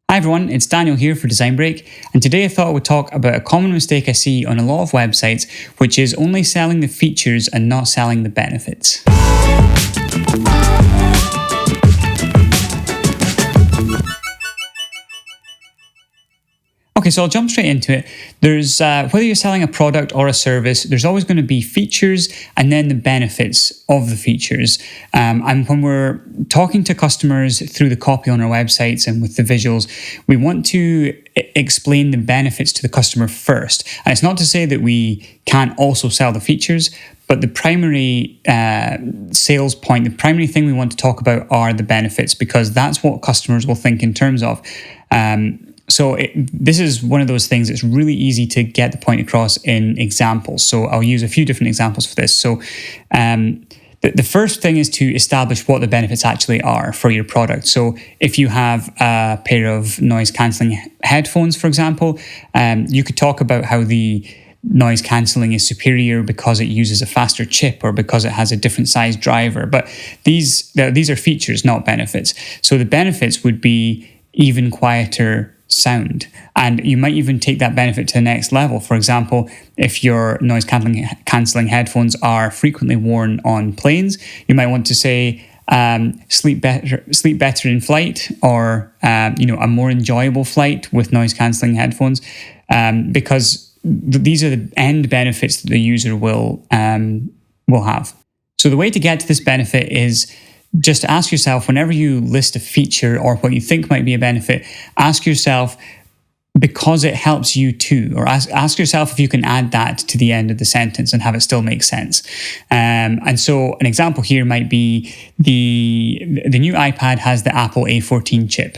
Hi everyone, it's Daniel here for Design Break, and today I thought I would talk about a common mistake I see on a lot of websites, which is only selling the features and not selling the benefits. Okay, so I'll jump straight into it. There's whether you're selling a product or a service, there's always going to be features and then the benefits of the features. And when we're talking to customers through the copy on our websites and with the visuals, we want to explain the benefits to the customer first. And it's not to say that we can't also sell the features, but the primary sales point, the primary thing we want to talk about are the benefits, because that's what customers will think in terms of. This is one of those things that's really easy to get the point across in examples. So I'll use a few different examples for this. So the first thing is to establish what the benefits actually are for your product. So if you have a pair of noise cancelling headphones, for example, you could talk about how the noise cancelling is superior because it uses a faster chip or because it has a different size driver. But these are features, not benefits. So the benefits would be even quieter sound, and you might even take that benefit to the next level. For example, if your noise cancelling headphones are frequently worn on planes, you might want to say sleep better in flight, or a more enjoyable flight with noise cancelling headphones, because these are the end benefits that the user will have. So the way to get to this benefit is just ask yourself, whenever you list a feature or what you think might be a benefit, ask yourself, because it helps you too, or ask yourself if you can add that to the end of the sentence and have it still make sense. And so an example here might be the new iPad has the Apple A14 chip.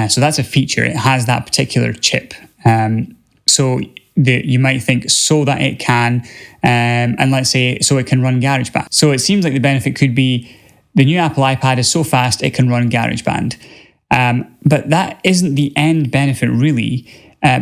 So that's a feature. It has that particular chip. You might think so that it can, and let's say so it can run GarageBand. So it seems like the benefit could be the new Apple iPad is so fast it can run GarageBand. But that isn't the end benefit really,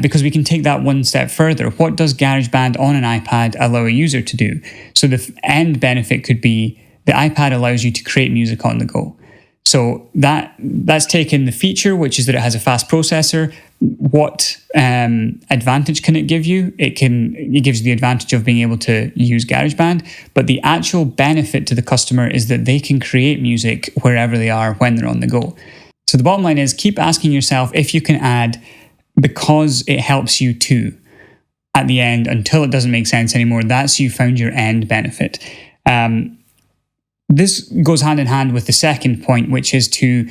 because we can take that one step further. What does GarageBand on an iPad allow a user to do? So the end benefit could be the iPad allows you to create music on the go. So that's taken the feature, which is that it has a fast processor. What advantage can it give you? It gives you the advantage of being able to use GarageBand, but the actual benefit to the customer is that they can create music wherever they are when they're on the go. So the bottom line is, keep asking yourself if you can add because it helps you too at the end until it doesn't make sense anymore. That's you found your end benefit. This goes hand in hand with the second point, which is to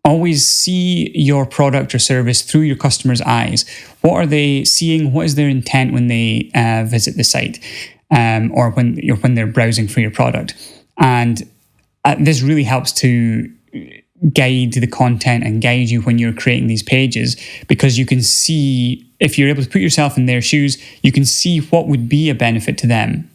always see your product or service through your customer's eyes. What are they seeing? What is their intent when they visit the site, or when they're browsing for your product? And this really helps to guide the content and guide you when you're creating these pages, because you can see, if you're able to put yourself in their shoes, you can see what would be a benefit to them.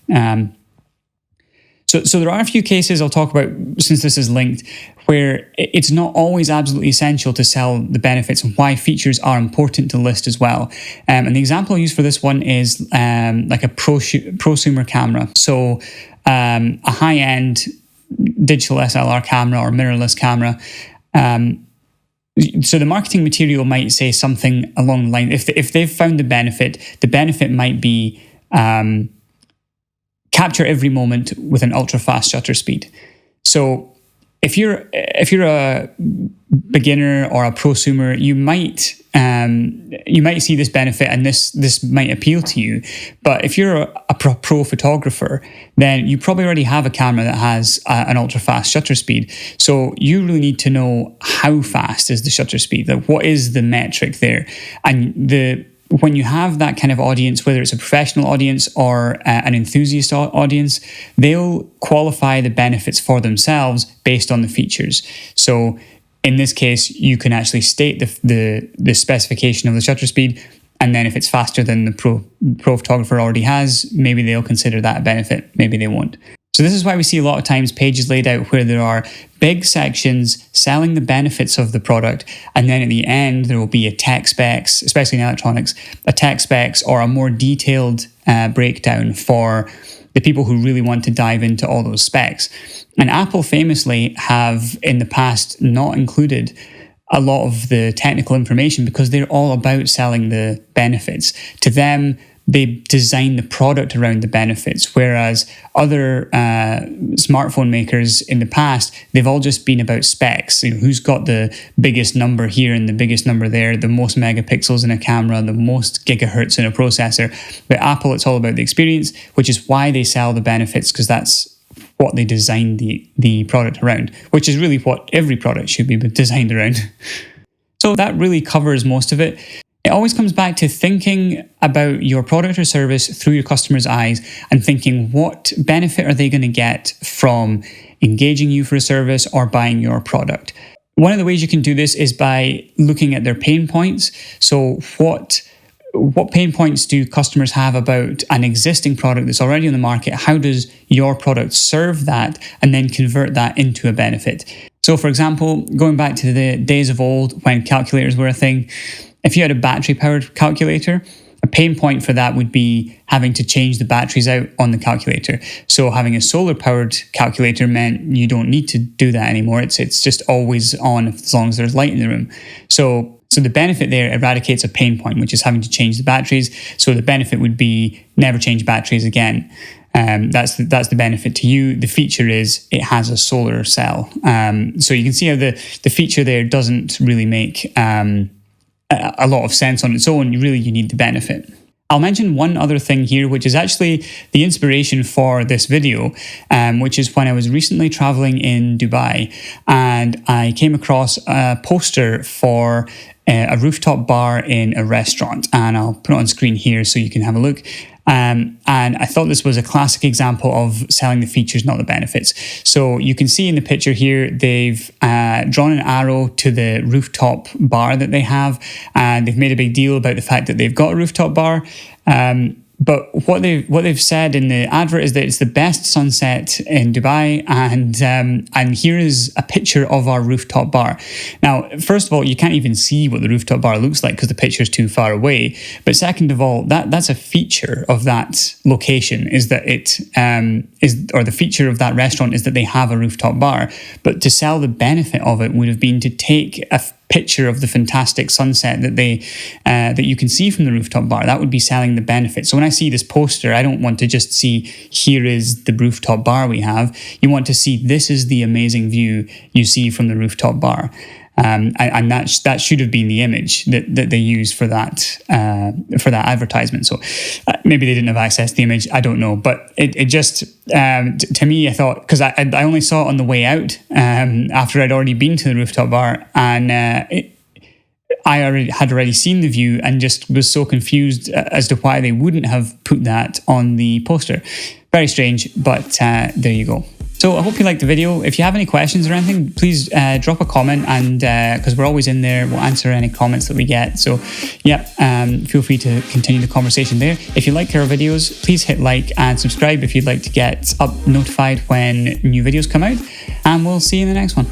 So there are a few cases I'll talk about, since this is linked, where it's not always absolutely essential to sell the benefits, and why features are important to list as well. And the example I'll use for this one is like a prosumer camera. So a high-end digital SLR camera or mirrorless camera. So the marketing material might say something along the line. If they've found the benefit might be capture every moment with an ultra fast shutter speed. So if you're a beginner or a prosumer, you might see this benefit and this might appeal to you. But if you're a pro photographer, then you probably already have a camera that has an ultra fast shutter speed. So you really need to know how fast is the shutter speed. Like, what is the metric there? And when you have that kind of audience, whether it's a professional audience or an enthusiast audience, they'll qualify the benefits for themselves based on the features. So in this case, you can actually state the specification of the shutter speed, and then if it's faster than the pro photographer already has, maybe they'll consider that a benefit, maybe they won't. So this is why we see a lot of times pages laid out where there are big sections selling the benefits of the product, and then at the end there will be a tech specs, especially in electronics, a tech specs or a more detailed breakdown for the people who really want to dive into all those specs. And Apple famously have in the past not included a lot of the technical information because they're all about selling the benefits. To them, they design the product around the benefits, whereas other smartphone makers in the past, they've all just been about specs. Who's got the biggest number here and the biggest number there, the most megapixels in a camera, the most gigahertz in a processor. But Apple, it's all about the experience, which is why they sell the benefits, because that's what they designed the product around, which is really what every product should be designed around. So that really covers most of it. It always comes back to thinking about your product or service through your customer's eyes and thinking, what benefit are they going to get from engaging you for a service or buying your product? One of the ways you can do this is by looking at their pain points. So what pain points do customers have about an existing product that's already on the market? How does your product serve that and then convert that into a benefit? So for example, going back to the days of old when calculators were a thing, if you had a battery-powered calculator, a pain point for that would be having to change the batteries out on the calculator. So having a solar-powered calculator meant you don't need to do that anymore. It's just always on as long as there's light in the room. So the benefit there eradicates a pain point, which is having to change the batteries. So the benefit would be never change batteries again. That's the benefit to you. The feature is it has a solar cell. So you can see how the feature there doesn't really make a lot of sense on its own. You need the benefit. I'll mention one other thing here, which is actually the inspiration for this video, which is when I was recently traveling in Dubai and I came across a poster for a rooftop bar in a restaurant, and I'll put it on screen here so you can have a look. And I thought this was a classic example of selling the features, not the benefits. So you can see in the picture here, they've drawn an arrow to the rooftop bar that they have, and they've made a big deal about the fact that they've got a rooftop bar. But what they've said in the advert is that it's the best sunset in Dubai, and here is a picture of our rooftop bar. Now, first of all, you can't even see what the rooftop bar looks like because the picture is too far away. But second of all, that's a feature of that location, is that the feature of that restaurant is that they have a rooftop bar. But to sell the benefit of it would have been to take a picture of the fantastic sunset that you can see from the rooftop bar. That would be selling the benefit. So when I see this poster, I don't want to just see, here is the rooftop bar we have. You want to see, this is the amazing view you see from the rooftop bar. And that should have been the image that they used for that advertisement. So maybe they didn't have access to the image. I don't know, but it just to me, I thought, because I only saw it on the way out after I'd already been to the rooftop bar, and I had already seen the view and just was so confused as to why they wouldn't have put that on the poster. Very strange, but there you go. So I hope you liked the video. If you have any questions or anything, please drop a comment, and because we're always in there, we'll answer any comments that we get. So yeah, feel free to continue the conversation there. If you like our videos, please hit like and subscribe if you'd like to get notified when new videos come out, and we'll see you in the next one.